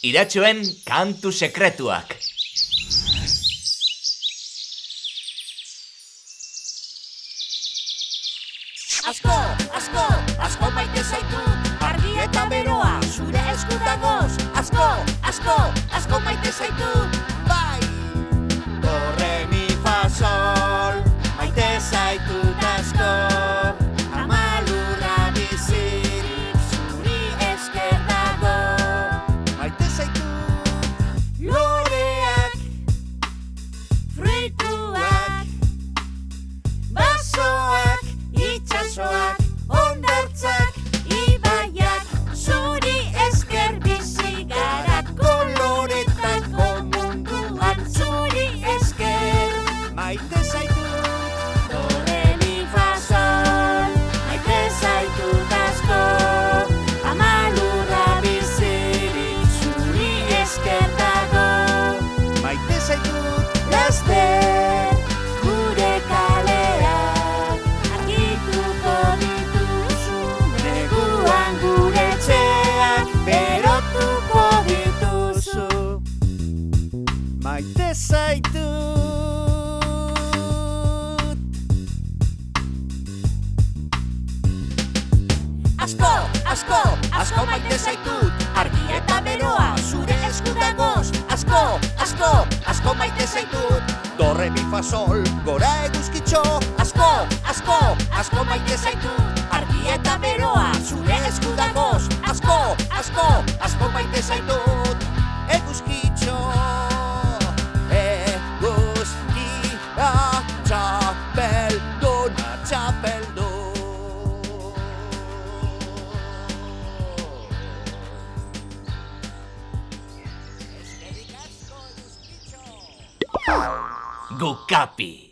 Iratxoen kantu sekretuak. Asko maite zaitut, argi eta beroa, zure esku dagoz. Asko maite zaitut, bai. Do, re, mi, fa, sol, maite zaitut asko. Amalurra bizirik, zuri esker dago. Maite zaitut, loreak, fruituak, basoak, itxasoak, hondartzak, ibaiak, zuri esker bizi gara koloretako munduan, zuri esker. Maite zaitut, do, re, mi, fa, sol, maite zaitut asko. Amalurra bizirik, zuri esker dago. Maite zaitut, laster, gure kaleak, argituko dituzu, neguan gure etxeak, berotuko dituzu. Maite zaitut. Asko maite zaitut, argi eta beroa, zure esku dagoz. Asko maite zaitut, do, re, mi, fa, sol, gora eguzkitxo. Asko maite zaitut, argi eta beroa, zure esku dagoz. Asko maite zaitut, eguzkitxo. Eguzkia, txapeldun, txapeldun. Gukapi.